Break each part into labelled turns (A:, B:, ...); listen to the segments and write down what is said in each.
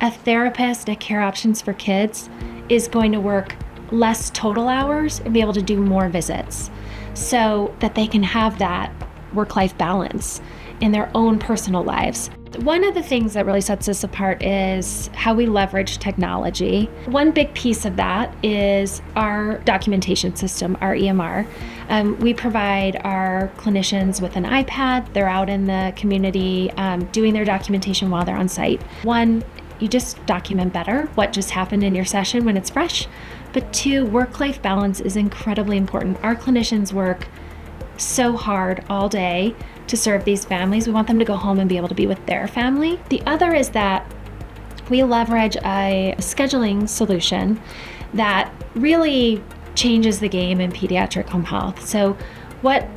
A: a therapist at Care Options for Kids is going to work less total hours and be able to do more visits so that they can have that work-life balance in their own personal lives. One of the things that really sets us apart is how we leverage technology. One big piece of that is our documentation system, our EMR. We provide our clinicians with an iPad. They're out in the community doing their documentation while they're on site. One, you just document better what just happened in your session when it's fresh. But two, work-life balance is incredibly important. Our clinicians work so hard all day to serve these families. We want them to go home and be able to be with their family. The other is that we leverage a scheduling solution that really changes the game in pediatric home health. So what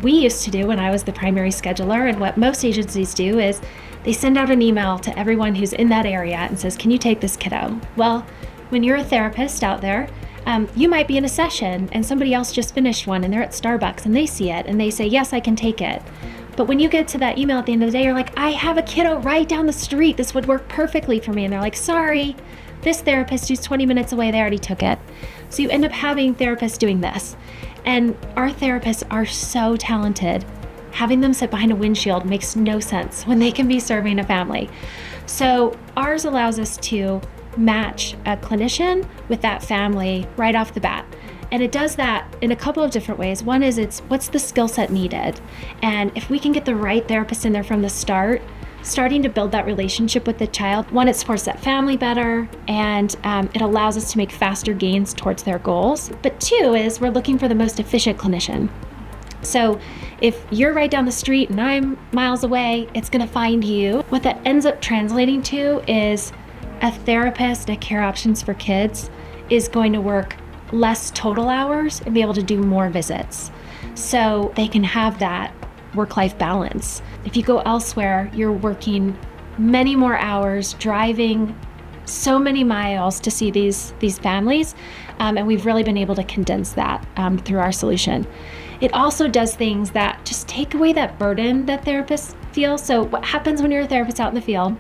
A: we used to do when I was the primary scheduler, and what most agencies do, is they send out an email to everyone who's in that area and says, can you take this kiddo? Well, when you're a therapist out there, you might be in a session and somebody else just finished one and they're at Starbucks and they see it and they say, yes, I can take it. But when you get to that email at the end of the day, you're like, I have a kiddo right down the street. This would work perfectly for me. And they're like, sorry, this therapist who's 20 minutes away, they already took it. So you end up having therapists doing this. And our therapists are so talented. Having them sit behind a windshield makes no sense when they can be serving a family. So ours allows us to match a clinician with that family right off the bat. And it does that in a couple of different ways. One is it's what's the skill set needed? And if we can get the right therapist in there from the start, starting to build that relationship with the child, one, it supports that family better, and it allows us to make faster gains towards their goals. But two is we're looking for the most efficient clinician. So if you're right down the street and I'm miles away, it's going to find you. What that ends up translating to is a therapist at Care Options for Kids is going to work less total hours and be able to do more visits so they can have that work-life balance. If you go elsewhere, you're working many more hours, driving so many miles to see these families, and we've really been able to condense that through our solution. It also does things that just take away that burden that therapists feel. So what happens when you're a therapist out in the field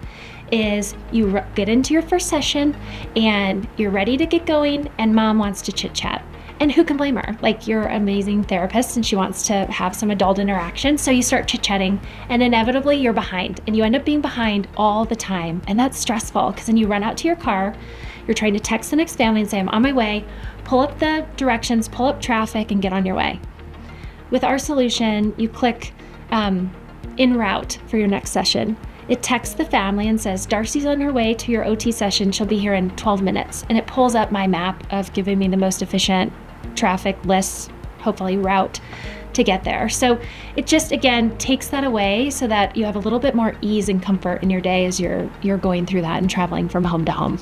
A: is you get into your first session and you're ready to get going and mom wants to chit chat. And who can blame her? Like, you're an amazing therapist and she wants to have some adult interaction. So you start chit-chatting and inevitably you're behind, and you end up being behind all the time. And that's stressful because then you run out to your car, you're trying to text the next family and say, I'm on my way, pull up the directions, pull up traffic and get on your way. With our solution, you click en route for your next session. It texts the family and says, Darcy's on her way to your OT session. She'll be here in 12 minutes. And it pulls up my map of giving me the most efficient traffic lists, hopefully route to get there. So it just, again, takes that away so that you have a little bit more ease and comfort in your day as you're going through that and traveling from home to home.